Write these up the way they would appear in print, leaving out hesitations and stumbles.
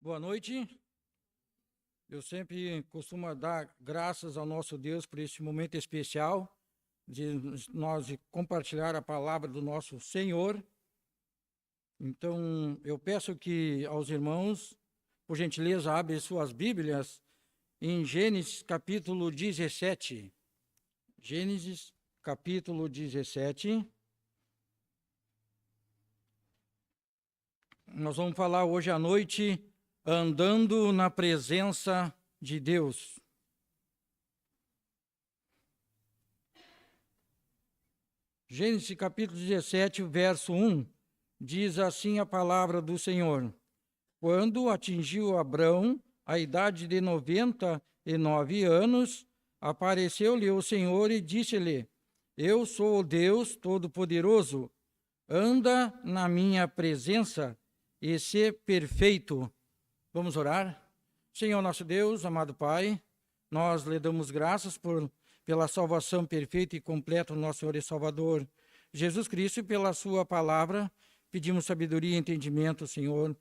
Boa noite. Eu sempre costumo dar graças ao nosso Deus por esse momento especial de nós compartilhar a palavra do nosso Senhor. Então, eu peço que aos irmãos, por gentileza, abrem suas Bíblias em Gênesis capítulo 17. Gênesis capítulo 17. Nós vamos falar hoje à noite andando na presença de Deus. Gênesis capítulo 17, verso 1, diz assim a palavra do Senhor. Quando atingiu Abrão a idade de 99 anos, apareceu-lhe o Senhor e disse-lhe: Eu sou o Deus Todo-Poderoso, anda na minha presença e sê perfeito. Vamos orar? Senhor nosso Deus, amado Pai, nós lhe damos graças pela salvação perfeita e completa do nosso Senhor e Salvador Jesus Cristo, e pela sua palavra. Pedimos sabedoria e entendimento, Senhor,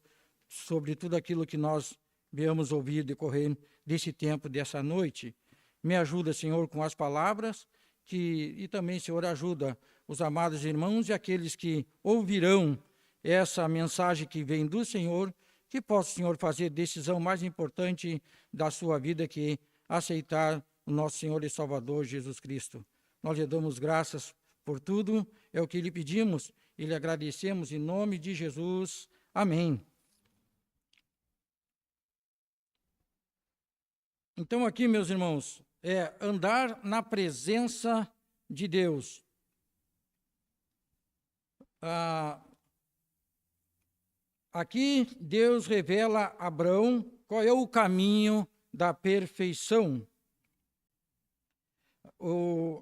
sobre tudo aquilo que nós viemos ouvir decorrer desse tempo, dessa noite. Me ajuda, Senhor, com as palavras, e também, Senhor, ajuda os amados irmãos e aqueles que ouvirão essa mensagem que vem do Senhor, que possa o Senhor fazer a decisão mais importante da sua vida, que é aceitar o nosso Senhor e Salvador Jesus Cristo. Nós lhe damos graças por tudo, é o que lhe pedimos e lhe agradecemos em nome de Jesus. Amém. Então aqui, meus irmãos, é andar na presença de Deus. Aqui Deus revela a Abrão qual é o caminho da perfeição.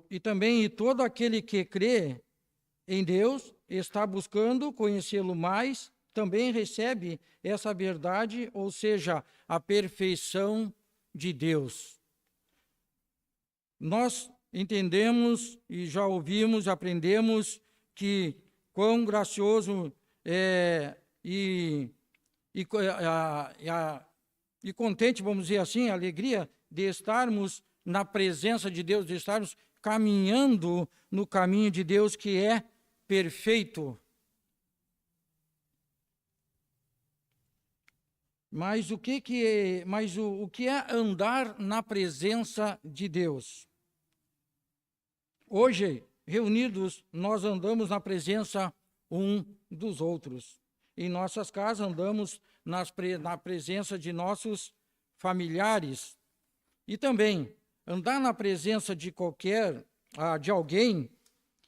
E também todo aquele que crê em Deus, está buscando conhecê-lo mais, também recebe essa verdade, ou seja, a perfeição de Deus. Nós entendemos e já ouvimos, aprendemos que quão gracioso é e contente, vamos dizer assim, a alegria de estarmos na presença de Deus, de estarmos caminhando no caminho de Deus que é perfeito. Mas o que é andar na presença de Deus? Hoje, reunidos, nós andamos na presença um dos outros. Em nossas casas andamos na presença de nossos familiares. E também, andar na presença de alguém,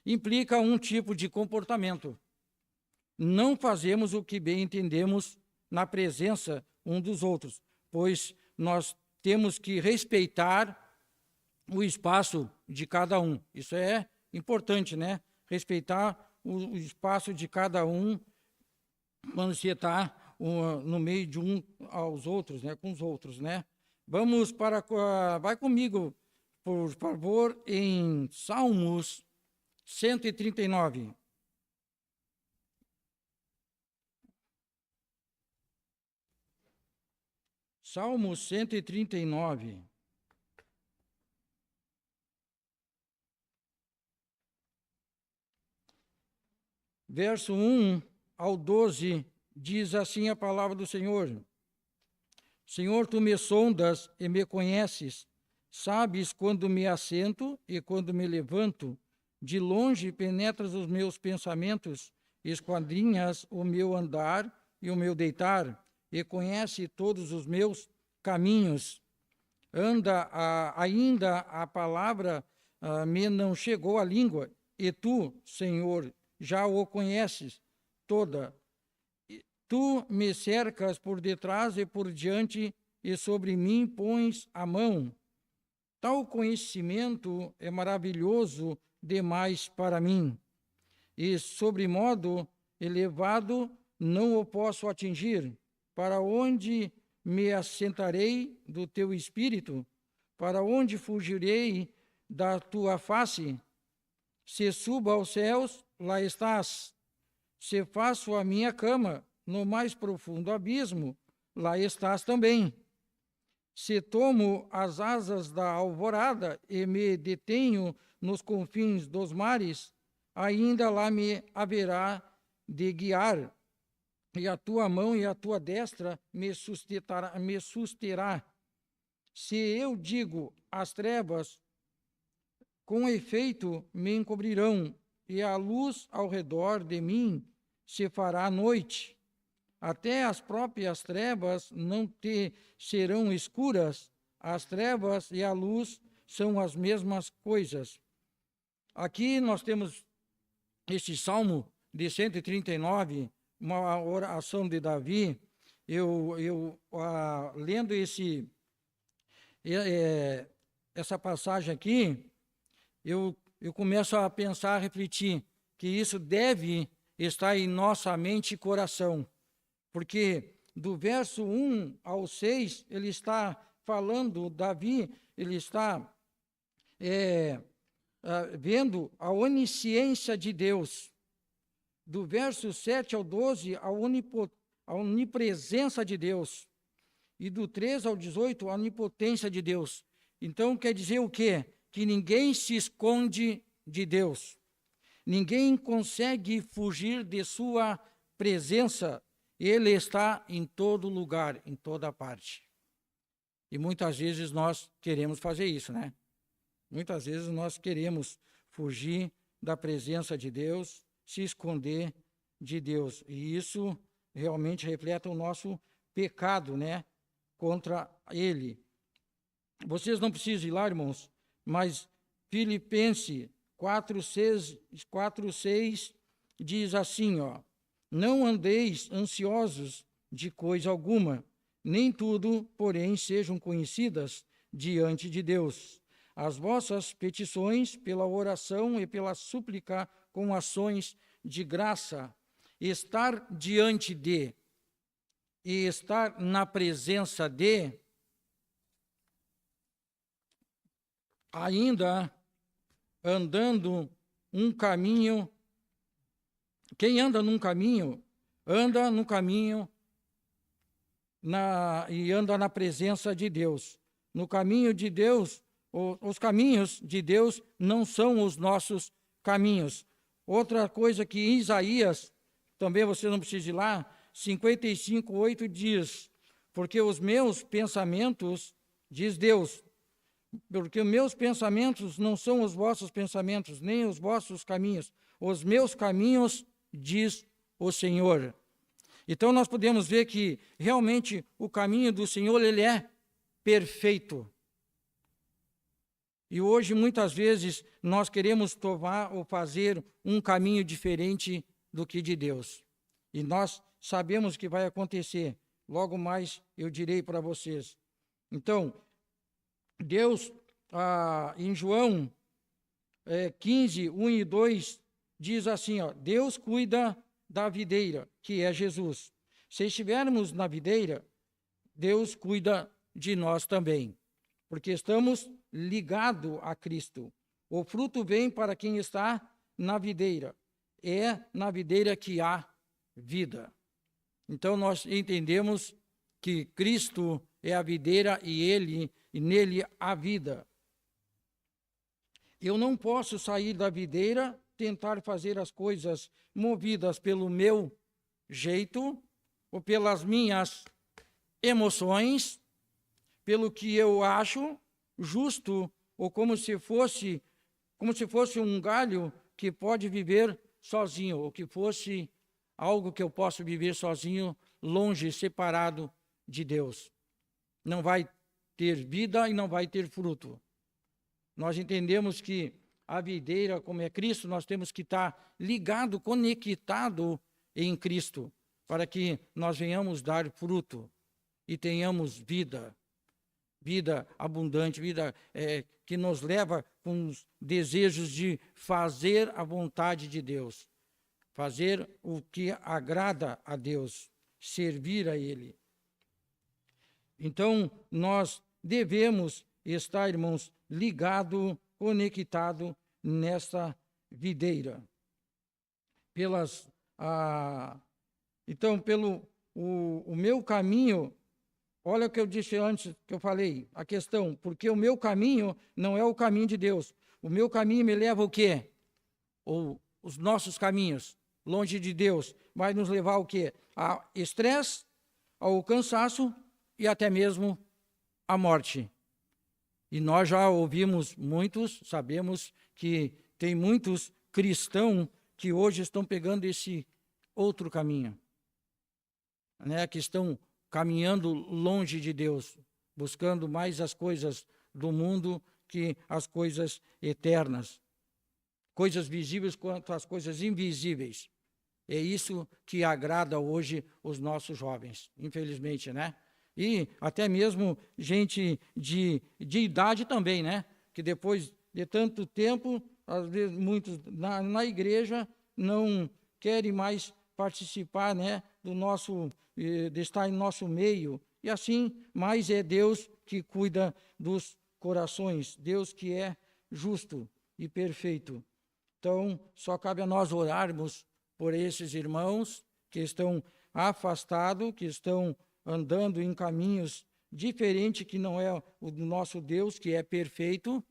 implica um tipo de comportamento. Não fazemos o que bem entendemos na presença um dos outros, pois nós temos que respeitar o espaço de cada um. Isso é importante, né? Respeitar o espaço de cada um quando você está no meio de um aos outros, né? Com os outros, né? Vamos vai comigo, por favor, em Salmos 139. Salmos 139. Verso 1 ao 12, diz assim a palavra do Senhor. Senhor, tu me sondas e me conheces, sabes quando me assento e quando me levanto, de longe penetras os meus pensamentos, esquadrinhas o meu andar e o meu deitar, e conhece todos os meus caminhos. Ainda a palavra me não chegou à língua, e tu, Senhor, já o conheces toda. Tu me cercas por detrás e por diante, e sobre mim pões a mão. Tal conhecimento é maravilhoso demais para mim, e sobre modo elevado não o posso atingir. Para onde me assentarei do teu espírito? Para onde fugirei da tua face? Se subo aos céus, lá estás. Se faço a minha cama no mais profundo abismo, lá estás também. Se tomo as asas da alvorada e me detenho nos confins dos mares, ainda lá me haverá de guiar, e a tua mão e a tua destra me susterá. Se eu digo as trevas, com efeito me encobrirão, e a luz ao redor de mim se fará noite. Até as próprias trevas não te serão escuras. As trevas e a luz são as mesmas coisas. Aqui nós temos este Salmo de 139, uma oração de Davi. Lendo essa passagem aqui, eu começo a pensar, a refletir, que isso deve estar em nossa mente e coração. Porque do verso 1 ao 6, ele está falando, Davi, ele está vendo a onisciência de Deus. Do verso 7 ao 12, a onipresença de Deus. E do 13 ao 18, a onipotência de Deus. Então, quer dizer o quê? Que ninguém se esconde de Deus. Ninguém consegue fugir de sua presença. Ele está em todo lugar, em toda parte. E muitas vezes nós queremos fazer isso, né? Muitas vezes nós queremos fugir da presença de Deus, se esconder de Deus. E isso realmente reflete o nosso pecado, né? Contra Ele. Vocês não precisam ir lá, irmãos, mas Filipenses 4:6 diz assim, ó: não andeis ansiosos de coisa alguma, nem tudo, porém, sejam conhecidas diante de Deus as vossas petições pela oração e pela súplica com ações de graça. Estar diante de e estar na presença de, ainda andando um caminho. Quem anda num caminho, anda no caminho e anda na presença de Deus. No caminho de Deus, os caminhos de Deus não são os nossos caminhos. Outra coisa que em Isaías, também você não precisa ir lá, 55:8 diz: porque os meus pensamentos, diz Deus, porque os meus pensamentos não são os vossos pensamentos, nem os vossos caminhos. Os meus caminhos, diz o Senhor. Então nós podemos ver que realmente o caminho do Senhor, ele é perfeito. E hoje muitas vezes nós queremos tomar ou fazer um caminho diferente do que de Deus. E nós sabemos que vai acontecer. Logo mais eu direi para vocês. Então, Deus, em João 15:1 e 2, diz assim, ó: Deus cuida da videira, que é Jesus. Se estivermos na videira, Deus cuida de nós também, porque estamos ligados a Cristo. O fruto vem para quem está na videira. É na videira que há vida. Então nós entendemos que Cristo é a videira e nele há vida. Eu não posso sair da videira, tentar fazer as coisas movidas pelo meu jeito ou pelas minhas emoções, pelo que eu acho justo, ou como se fosse um galho que pode viver sozinho, ou que fosse algo que eu posso viver sozinho, longe, separado de Deus. Não vai ter vida e não vai ter fruto. Nós entendemos que a videira, como é Cristo, nós temos que estar ligado, conectado em Cristo, para que nós venhamos dar fruto e tenhamos vida abundante, vida que nos leva com os desejos de fazer a vontade de Deus, fazer o que agrada a Deus, servir a Ele. Então, nós devemos estar, irmãos, ligado, conectado nesta videira. Então, pelo o meu caminho olha o que eu disse antes, que eu falei, a questão, porque o meu caminho não é o caminho de Deus. O meu caminho me leva ao quê? Ou os nossos caminhos, longe de Deus, vai nos levar ao quê? A estresse, ao cansaço e até mesmo à morte. E nós já ouvimos muitos, sabemos que tem muitos cristãos que hoje estão pegando esse outro caminho, né? Que estão caminhando longe de Deus, buscando mais as coisas do mundo que as coisas eternas, coisas visíveis quanto as coisas invisíveis. É isso que agrada hoje os nossos jovens, infelizmente, né? E até mesmo gente de idade também, né? Que depois de tanto tempo, às vezes muitos na igreja não querem mais participar, né? Do nosso, de estar em nosso meio. E assim, mas é Deus que cuida dos corações, Deus que é justo e perfeito. Então, só cabe a nós orarmos por esses irmãos que estão afastados, que estão andando em caminhos diferentes, que não é o nosso Deus, que é perfeito,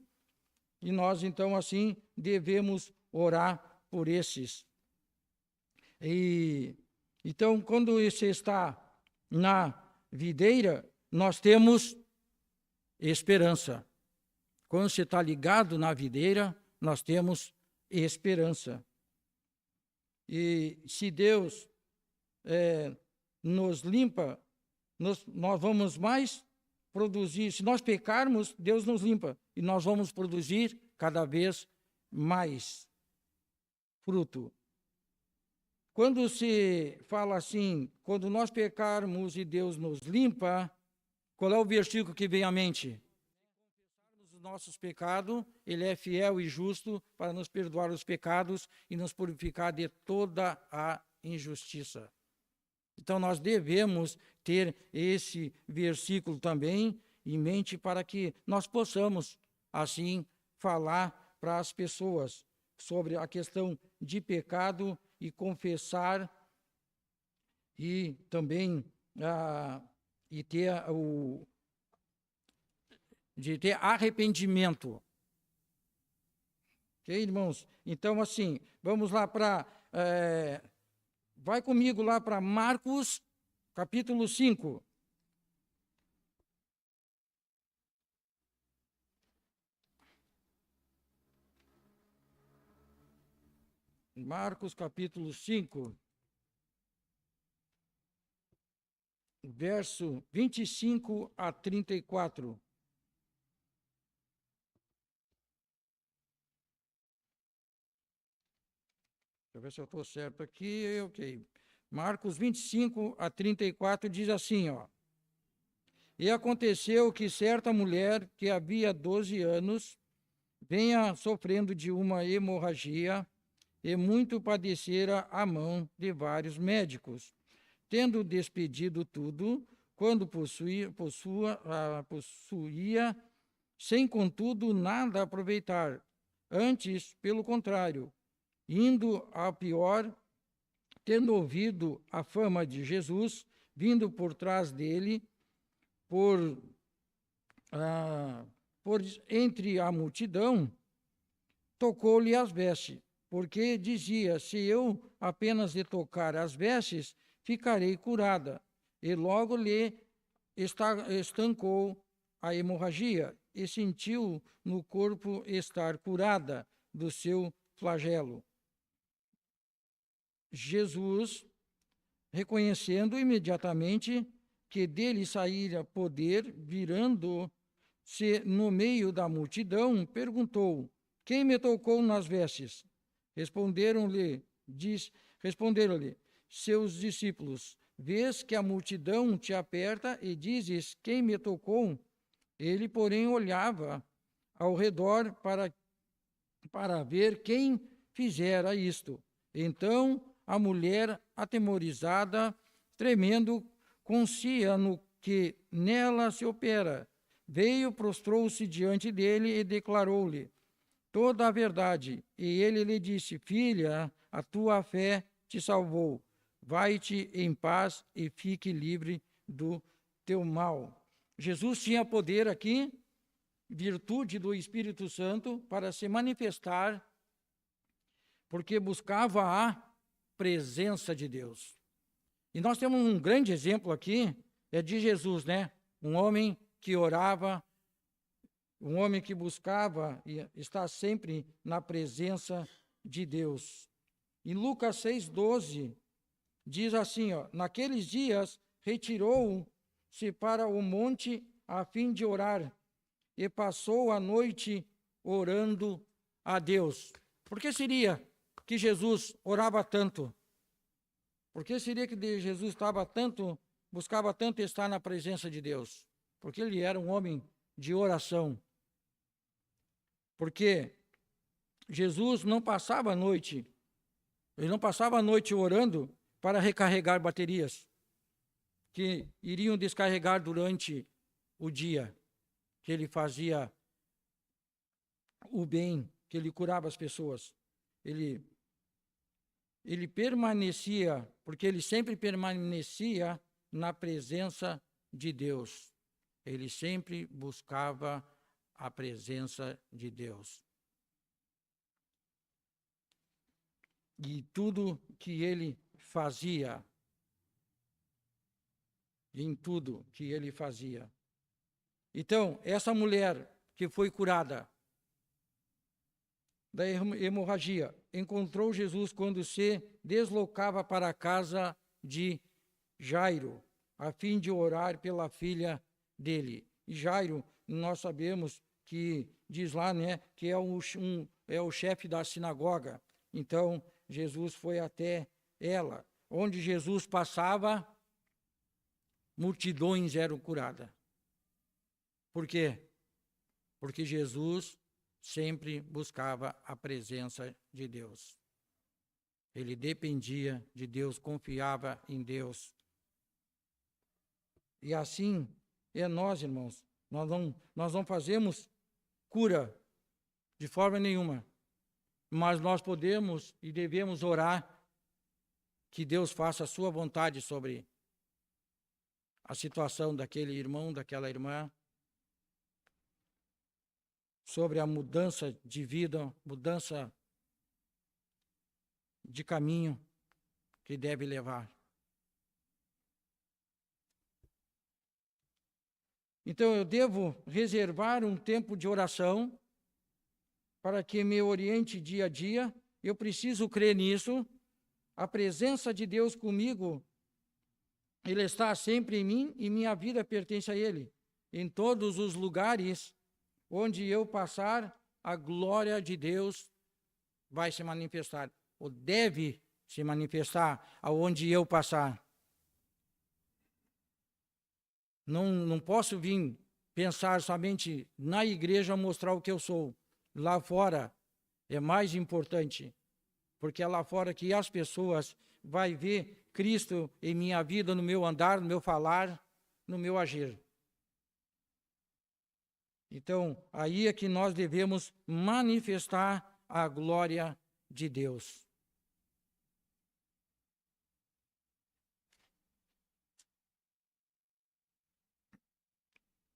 e nós, então, assim, devemos orar por esses. E, então, quando você está na videira, nós temos esperança. Quando você está ligado na videira, nós temos esperança. E se Deus nos limpa, nós vamos mais produzir. Se nós pecarmos, Deus nos limpa e nós vamos produzir cada vez mais fruto. Quando se fala assim, quando nós pecarmos e Deus nos limpa, qual é o versículo que vem à mente? Os nossos pecados, Ele é fiel e justo para nos perdoar os pecados e nos purificar de toda a injustiça. Então, nós devemos ter esse versículo também em mente para que nós possamos, assim, falar para as pessoas sobre a questão de pecado e confessar e também e ter de ter arrependimento. Ok, irmãos? Então, assim, vamos lá para... vai comigo lá para Marcos, capítulo 5. Marcos, capítulo 5, verso 25 a 34. Deixa eu ver se eu estou certo aqui. Ok. Marcos 25 a 34 diz assim, ó. E aconteceu que certa mulher que havia 12 anos vinha sofrendo de uma hemorragia e muito padecera à mão de vários médicos. Tendo despedido tudo, quando possuía, sem contudo nada aproveitar, antes, pelo contrário, indo a pior, tendo ouvido a fama de Jesus, vindo por trás dele, por entre a multidão, tocou-lhe as vestes, porque dizia, se eu apenas lhe tocar as vestes, ficarei curada. E logo lhe estancou a hemorragia e sentiu no corpo estar curada do seu flagelo. Jesus, reconhecendo imediatamente que dele saíra poder, virando-se no meio da multidão, perguntou, quem me tocou nas vestes? Responderam-lhe, seus discípulos, vês que a multidão te aperta e dizes, quem me tocou? Ele, porém, olhava ao redor para ver quem fizera isto. Então, a mulher, atemorizada, tremendo, conscia no que nela se opera, veio, prostrou-se diante dele e declarou-lhe toda a verdade. E ele lhe disse, filha, a tua fé te salvou. Vai-te em paz e fique livre do teu mal. Jesus tinha poder aqui, virtude do Espírito Santo, para se manifestar, porque buscava a presença de Deus. E nós temos um grande exemplo aqui, é de Jesus, né? Um homem que orava, um homem que buscava e está sempre na presença de Deus. Em Lucas 6,12, diz assim, ó, naqueles dias retirou-se para o monte a fim de orar, e passou a noite orando a Deus. Por que seria que Jesus orava tanto? Por que seria que Jesus buscava tanto estar na presença de Deus? Porque ele era um homem de oração. Porque Jesus não passava a noite, ele não passava a noite orando para recarregar baterias que iriam descarregar durante o dia, que ele fazia o bem, que ele curava as pessoas. Ele permanecia, porque ele sempre permanecia na presença de Deus. Ele sempre buscava a presença de Deus. E tudo que ele fazia, em tudo que ele fazia. Então, essa mulher que foi curada da hemorragia encontrou Jesus quando se deslocava para a casa de Jairo, a fim de orar pela filha dele. E Jairo, nós sabemos que diz lá, né, que é o chefe da sinagoga. Então, Jesus foi até ela. Onde Jesus passava, multidões eram curadas. Por quê? Porque Jesus sempre buscava a presença de Deus. Ele dependia de Deus, confiava em Deus. E assim é nós, irmãos. Nós não fazemos cura de forma nenhuma. Mas nós podemos e devemos orar que Deus faça a sua vontade sobre a situação daquele irmão, daquela irmã, sobre a mudança de vida, mudança de caminho que deve levar. Então eu devo reservar um tempo de oração para que me oriente dia a dia. Eu preciso crer nisso. A presença de Deus comigo, Ele está sempre em mim e minha vida pertence a Ele. Em todos os lugares onde eu passar, a glória de Deus vai se manifestar, ou deve se manifestar aonde eu passar. Não posso vir pensar somente na igreja mostrar o que eu sou. Lá fora é mais importante, porque é lá fora que as pessoas vão ver Cristo em minha vida, no meu andar, no meu falar, no meu agir. Então, aí é que nós devemos manifestar a glória de Deus.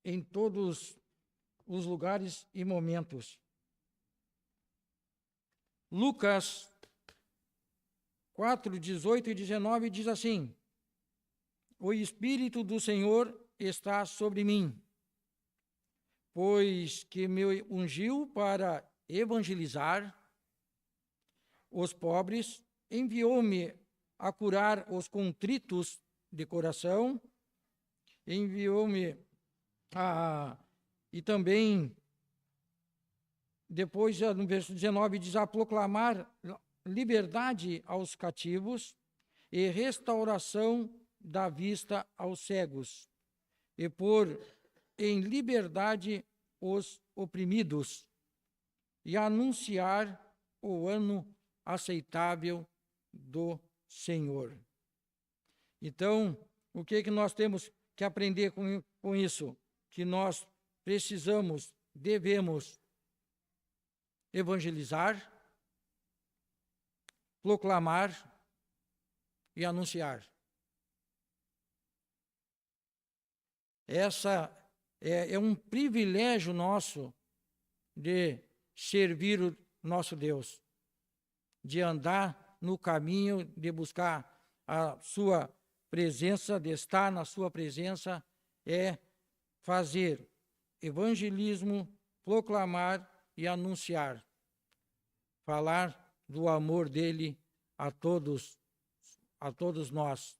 Em todos os lugares e momentos. Lucas 4, 18 e 19 diz assim: o Espírito do Senhor está sobre mim, pois que me ungiu para evangelizar os pobres, enviou-me a curar os contritos de coração, enviou-me e também, depois no verso 19 diz, a proclamar liberdade aos cativos e restauração da vista aos cegos, e pôr em liberdade os oprimidos, e anunciar o ano aceitável do Senhor. Então, o que nós temos que aprender com isso? Que nós precisamos, devemos evangelizar, proclamar e anunciar. essa é um privilégio nosso de servir o nosso Deus, de andar no caminho, de buscar a sua presença, de estar na sua presença, é fazer evangelismo, proclamar e anunciar, falar do amor dele a todos nós,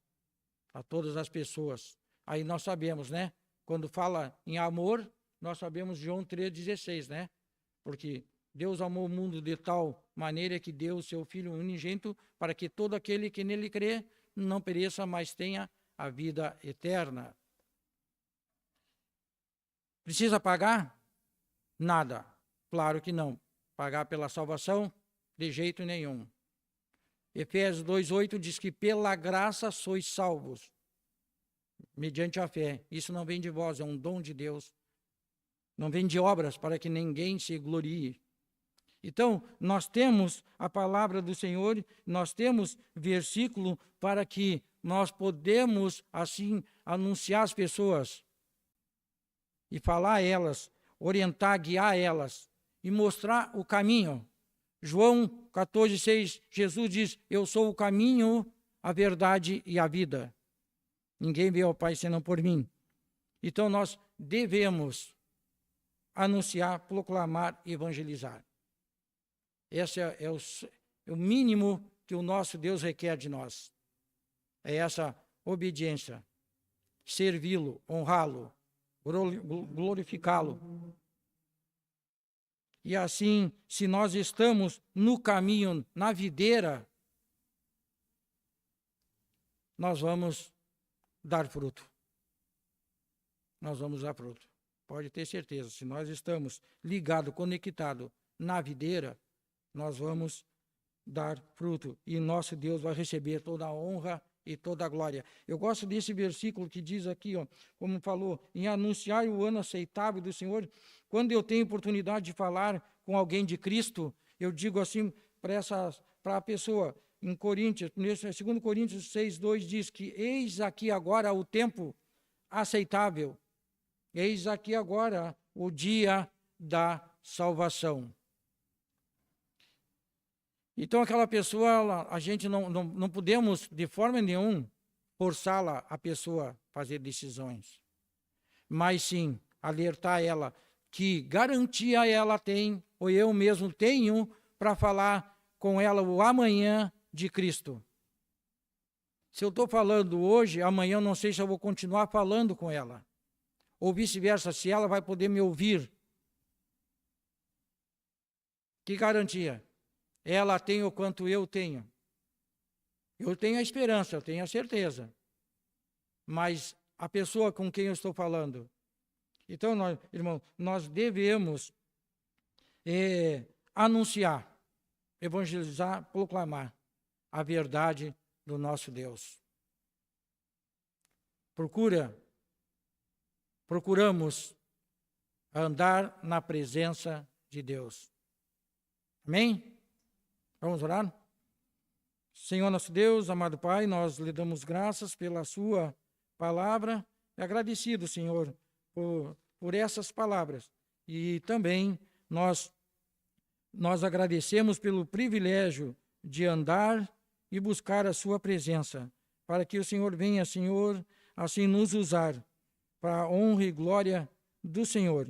a todas as pessoas. Aí nós sabemos, né? Quando fala em amor, nós sabemos João 3,16, né? Porque Deus amou o mundo de tal maneira que deu o seu Filho unigênito para que todo aquele que nele crê não pereça, mas tenha a vida eterna. Precisa pagar? Nada. Claro que não. Pagar pela salvação? De jeito nenhum. Efésios 2,8 diz que pela graça sois salvos, mediante a fé. Isso não vem de vós, é um dom de Deus. Não vem de obras para que ninguém se glorie. Então, nós temos a palavra do Senhor, nós temos versículo para que nós podemos, assim, anunciar as pessoas e falar a elas, orientar, guiar elas e mostrar o caminho. João 14,6, Jesus diz, eu sou o caminho, a verdade e a vida. Ninguém vê ao Pai senão por mim. Então, nós devemos anunciar, proclamar e evangelizar. Esse é o mínimo que o nosso Deus requer de nós. É essa obediência, servi-lo, honrá-lo, glorificá-lo. E assim, se nós estamos no caminho, na videira, nós vamos dar fruto. Nós vamos dar fruto. Pode ter certeza, se nós estamos ligados, conectados na videira, nós vamos dar fruto. E nosso Deus vai receber toda a honra e toda a glória. Eu gosto desse versículo que diz aqui, ó, como falou, em anunciar o ano aceitável do Senhor. Quando eu tenho oportunidade de falar com alguém de Cristo, eu digo assim para a pessoa, em Coríntios, 2 Coríntios 6,2 diz que eis aqui agora o tempo aceitável, eis aqui agora o dia da salvação. Então, aquela pessoa, a gente não podemos, de forma nenhuma, forçá-la a pessoa a fazer decisões. Mas sim, alertar ela que garantia ela tem, ou eu mesmo tenho, para falar com ela o amanhã de Cristo. Se eu estou falando hoje, amanhã eu não sei se eu vou continuar falando com ela. Ou vice-versa, se ela vai poder me ouvir. Que garantia? Ela tem o quanto eu tenho. Eu tenho a esperança, eu tenho a certeza. Mas a pessoa com quem eu estou falando. Então, irmão, nós devemos anunciar, evangelizar, proclamar a verdade do nosso Deus. Procuramos andar na presença de Deus. Amém? Vamos orar? Senhor nosso Deus, amado Pai, nós lhe damos graças pela sua palavra. Agradecido, Senhor, por essas palavras. E também nós agradecemos pelo privilégio de andar e buscar a sua presença, para que o Senhor venha, Senhor, assim nos usar para a honra e glória do Senhor.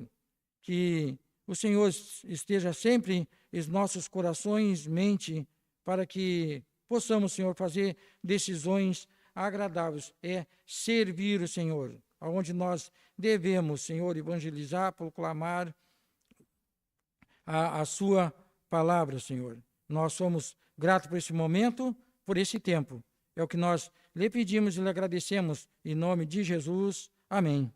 Que o Senhor esteja sempre em nossos corações, mente, para que possamos, Senhor, fazer decisões agradáveis. É servir o Senhor, aonde nós devemos, Senhor, evangelizar, proclamar a sua palavra, Senhor. Nós somos gratos por esse momento, por esse tempo. É o que nós lhe pedimos e lhe agradecemos, em nome de Jesus. Amém.